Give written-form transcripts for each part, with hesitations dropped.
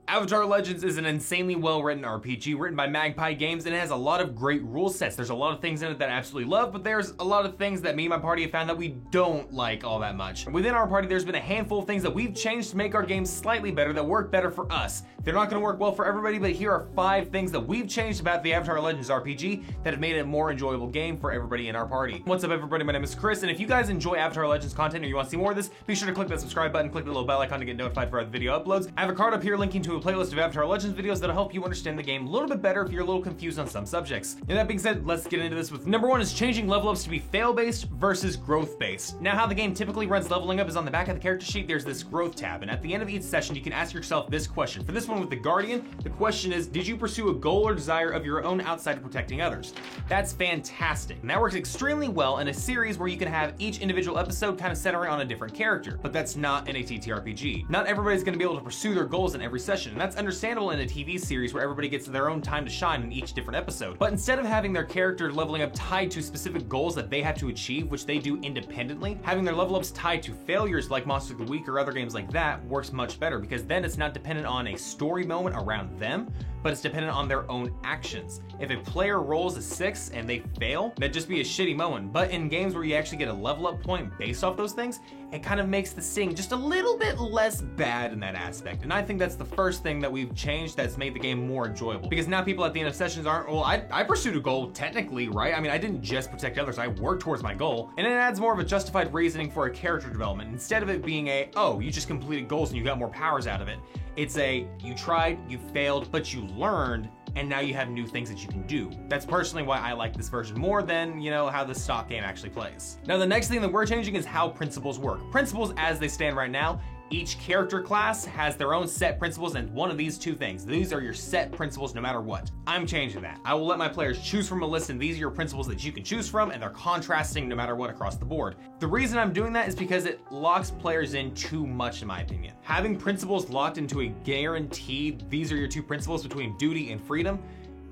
Avatar Legends is an insanely well-written RPG written by Magpie Games, and it has a lot of great rule sets. There's a lot of things in it that I absolutely love, but there's a lot of things that me and my party have found that we don't like all that much. Within our party, there's been a handful of things that we've changed to make our game slightly better, that work better for us. They're not going to work well for everybody, but here are 5 things that we've changed about the Avatar Legends RPG that have made it a more enjoyable game for everybody in our party. What's up, everybody? My name is Chris, and if you guys enjoy Avatar Legends content or you want to see more of this, be sure to click that subscribe button, click the little bell icon to get notified for our video uploads. I have a card up here linking to a playlist of Avatar Legends videos that'll help you understand the game a little bit better if you're a little confused on some subjects. And that being said, let's get into this with number 1 is changing level ups to be fail-based versus growth-based. Now, how the game typically runs leveling up is on the back of the character sheet, there's this growth tab, and at the end of each session, you can ask yourself this question. For this one with the Guardian, the question is, did you pursue a goal or desire of your own outside of protecting others? That's fantastic. And that works extremely well in a series where you can have each individual episode kind of centering on a different character, but that's not in a TTRPG. Not everybody's gonna be able to pursue their goals in every session, and that's understandable in a TV series where everybody gets their own time to shine in each different episode. But instead of having their character leveling up tied to specific goals that they have to achieve, which they do independently, having their level ups tied to failures like Monster of the Week or other games like that works much better, because then it's not dependent on a story moment around them, but it's dependent on their own actions. If a player rolls a 6 and they fail, that'd just be a shitty moment. But in games where you actually get a level up point based off those things, it kind of makes the sting just a little bit less bad in that aspect. And I think that's the first thing that we've changed that's made the game more enjoyable. Because now people at the end of sessions aren't, well, I pursued a goal technically, right? I mean, I didn't just protect others, I worked towards my goal. And it adds more of a justified reasoning for a character development. Instead of it being a, oh, you just completed goals and you got more powers out of it. It's a, you tried, you failed, but you learned, and now you have new things that you can do. That's personally why I like this version more than, you know, how the stock game actually plays. Now, the next thing that we're changing is how principles work. Principles as they stand right now, each character class has their own set principles, and one of these 2 things. These are your set principles no matter what. I'm changing that. I will let my players choose from a list, and these are your principles that you can choose from, and they're contrasting no matter what across the board. The reason I'm doing that is because it locks players in too much, in my opinion. Having principles locked into a guaranteed, these are your 2 principles between duty and freedom,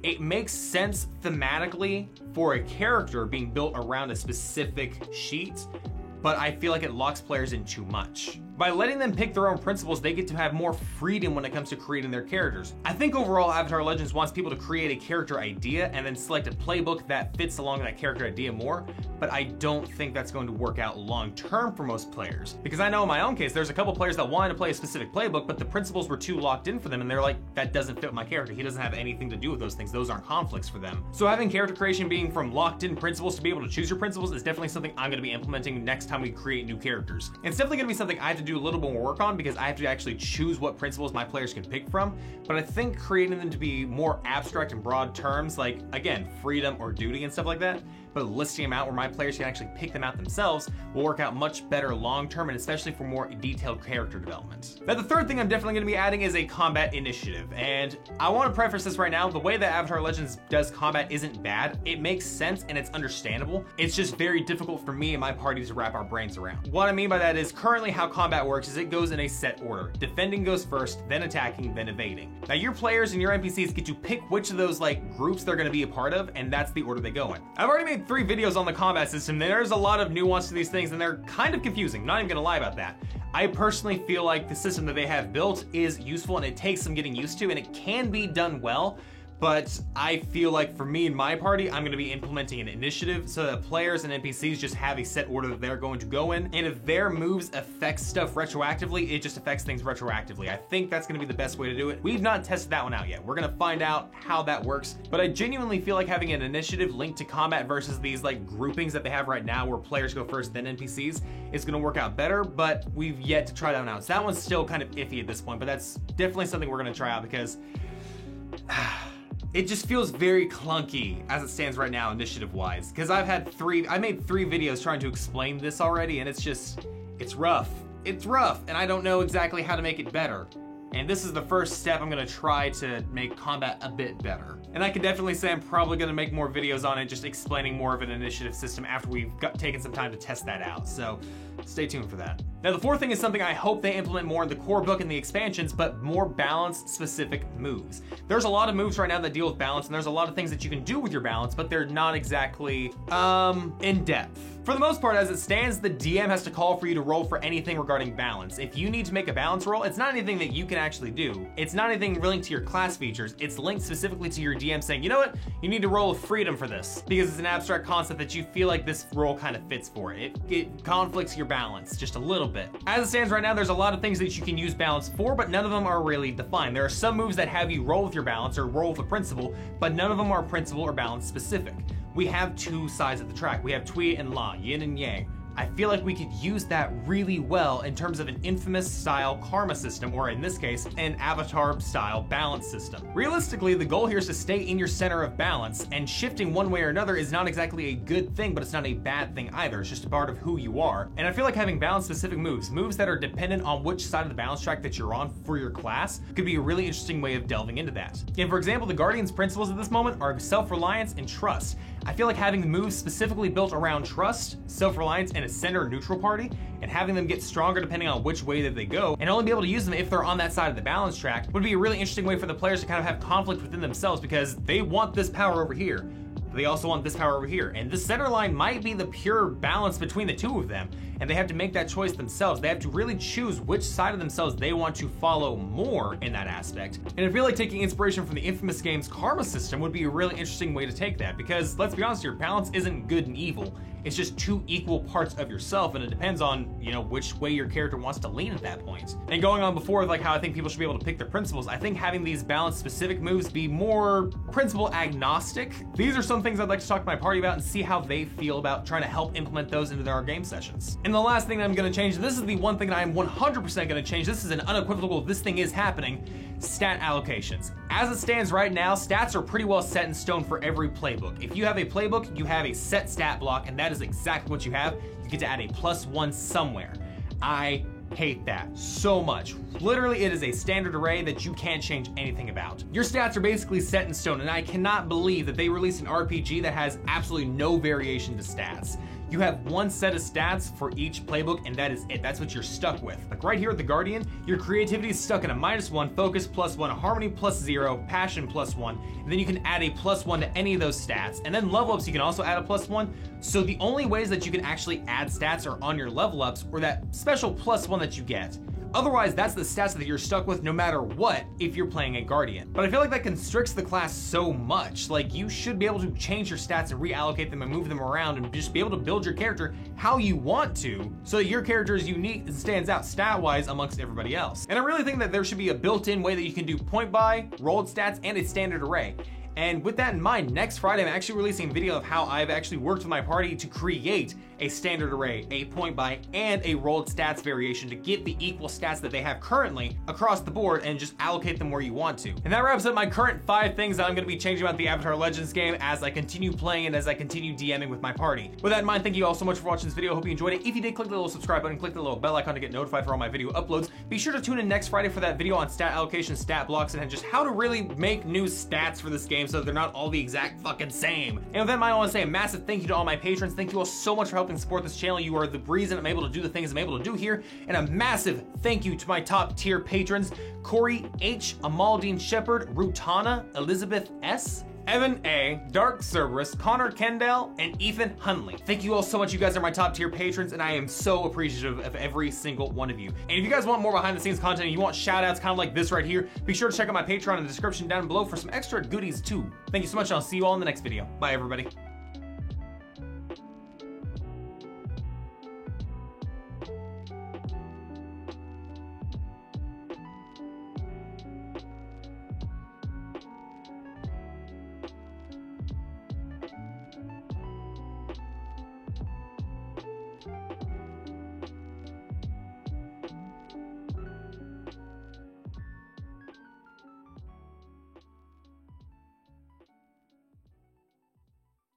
it makes sense thematically for a character being built around a specific sheet, but I feel like it locks players in too much. By letting them pick their own principles, they get to have more freedom when it comes to creating their characters. I think overall Avatar Legends wants people to create a character idea and then select a playbook that fits along that character idea more, but I don't think that's going to work out long term for most players. Because I know in my own case, there's a couple players that wanted to play a specific playbook, but the principles were too locked in for them, and they're like, that doesn't fit my character. He doesn't have anything to do with those things. Those aren't conflicts for them. So having character creation being from locked in principles to be able to choose your principles is definitely something I'm gonna be implementing next time we create new characters. It's definitely gonna be something I have to do a little bit more work on, because I have to actually choose what principles my players can pick from, but I think creating them to be more abstract and broad terms, like, again, freedom or duty and stuff like that, but listing them out where my players can actually pick them out themselves will work out much better long term, and especially for more detailed character development. Now, the third thing I'm definitely going to be adding is a combat initiative, and I want to preface this right now. The way that Avatar Legends does combat isn't bad. It makes sense and it's understandable. It's just very difficult for me and my party to wrap our brains around. What I mean by that is currently how combat works is it goes in a set order. Defending goes first, then attacking, then evading. Now, your players and your NPCs get to pick which of those groups they're going to be a part of, and that's the order they go in. I've already made 3 videos on the combat system. There's a lot of nuance to these things, and they're kind of confusing. Not even gonna lie about that. I personally feel like the system that they have built is useful, and it takes some getting used to, and it can be done well. But I feel like for me and my party, I'm gonna be implementing an initiative so that players and NPCs just have a set order that they're going to go in. And if their moves affect stuff retroactively, it just affects things retroactively. I think that's gonna be the best way to do it. We've not tested that one out yet. We're gonna find out how that works. But I genuinely feel like having an initiative linked to combat versus these groupings that they have right now where players go first, then NPCs, is gonna work out better, but we've yet to try that one out. So that one's still kind of iffy at this point, but that's definitely something we're gonna try out, because it just feels very clunky as it stands right now, initiative-wise. Because I made 3 videos trying to explain this already, and it's rough. It's rough, and I don't know exactly how to make it better. And this is the first step I'm gonna try to make combat a bit better. And I can definitely say I'm probably gonna make more videos on it, just explaining more of an initiative system after we've taken some time to test that out. So stay tuned for that. Now, the fourth thing is something I hope they implement more in the core book and the expansions, but more balance-specific moves. There's a lot of moves right now that deal with balance, and there's a lot of things that you can do with your balance, but they're not exactly, in-depth. For the most part, as it stands, the DM has to call for you to roll for anything regarding balance. If you need to make a balance roll, it's not anything that you can actually do. It's not anything linked to your class features. It's linked specifically to your DM saying, you know what, you need to roll with freedom for this, because it's an abstract concept that you feel like this roll kind of fits for. It conflicts your balance just a little bit. As it stands right now, there's a lot of things that you can use balance for, but none of them are really defined. There are some moves that have you roll with your balance or roll with a principle, but none of them are principle or balance specific. We have two sides of the track. We have Tui and La, yin and yang. I feel like we could use that really well in terms of an Infamous style karma system, or in this case, an Avatar style balance system. Realistically, the goal here is to stay in your center of balance, and shifting one way or another is not exactly a good thing, but it's not a bad thing either. It's just a part of who you are. And I feel like having balance specific moves that are dependent on which side of the balance track that you're on for your class, could be a really interesting way of delving into that. And for example, the Guardian's principles at this moment are self-reliance and trust. I feel like having the moves specifically built around trust, self-reliance, and a center neutral party, and having them get stronger depending on which way that they go, and only be able to use them if they're on that side of the balance track, would be a really interesting way for the players to kind of have conflict within themselves, because they want this power over here. They also want this power over here, and this center line might be the pure balance between the two of them, and they have to make that choice themselves. They have to really choose which side of themselves they want to follow more in that aspect. And I feel like taking inspiration from the Infamous game's karma system would be a really interesting way to take that, because let's be honest here, balance isn't good and evil. It's just two equal parts of yourself, and it depends on, you know, which way your character wants to lean at that point. And going on before, like how I think people should be able to pick their principles, I think having these balance-specific moves be more principle-agnostic. These are some things I'd like to talk to my party about and see how they feel about trying to help implement those into our game sessions. And the last thing that I'm gonna change, this is the one thing that I'm 100% gonna change, this is an unequivocal, this thing is happening, stat allocations. As it stands right now, stats are pretty well set in stone for every playbook. If you have a playbook, you have a set stat block, and that is exactly what you have. You get to add a +1 somewhere. I hate that so much. Literally, it is a standard array that you can't change anything about. Your stats are basically set in stone, and I cannot believe that they released an RPG that has absolutely no variation to stats. You have one set of stats for each playbook, and that is it. That's what you're stuck with. Like right here at the Guardian, your creativity is stuck in a -1, focus +1, harmony +0, passion +1, and then you can add a +1 to any of those stats. And then level ups, you can also add a +1. So the only ways that you can actually add stats are on your level ups or that special +1 that you get. Otherwise, that's the stats that you're stuck with no matter what if you're playing a Guardian. But I feel like that constricts the class so much. Like, you should be able to change your stats and reallocate them and move them around and just be able to build your character how you want to, so that your character is unique and stands out stat-wise amongst everybody else. And I really think that there should be a built-in way that you can do point buy, rolled stats, and a standard array. And with that in mind, next Friday, I'm actually releasing a video of how I've actually worked with my party to create a standard array, a point buy, and a rolled stats variation to get the equal stats that they have currently across the board and just allocate them where you want to. And that wraps up my current 5 things that I'm gonna be changing about the Avatar Legends game as I continue playing and as I continue DMing with my party. With that in mind, thank you all so much for watching this video. I hope you enjoyed it. If you did, click the little subscribe button, click the little bell icon to get notified for all my video uploads. Be sure to tune in next Friday for that video on stat allocation, stat blocks, and just how to really make new stats for this game so that they're not all the exact fucking same. And with that in mind, I want to say a massive thank you to all my patrons. Thank you all so much for helping support this channel. You are the reason I'm able to do the things I'm able to do here. And a massive thank you to my top tier patrons: Corey H, Amaldine Shepherd, Rutana, Elizabeth S, Evan A, Dark Cerberus, Connor Kendall, and Ethan Hunley. Thank you all so much. You guys are my top tier patrons, and I am so appreciative of every single one of you. And if you guys want more behind the scenes content and you want shout outs kind of like this right here, be sure to check out my Patreon in the description down below for some extra goodies too. Thank you so much, and I'll see you all in the next video. Bye, everybody.